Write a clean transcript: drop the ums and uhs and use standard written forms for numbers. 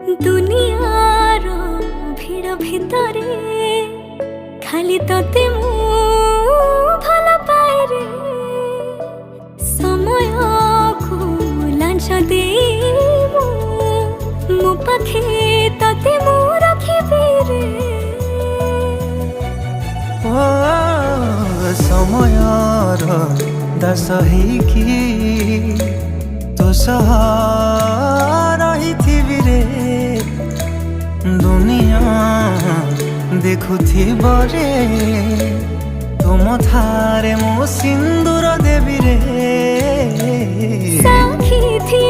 दुनियार भीड़ भितरे खाली तते मु भल पाए रे समय को लांछ दे मो पाखे तते मु रखिबे रे ओ समयर दास कि तो रही रे दुनिया देखुथी रे तुम थारे मो सिंदूर देवी रे साखी थी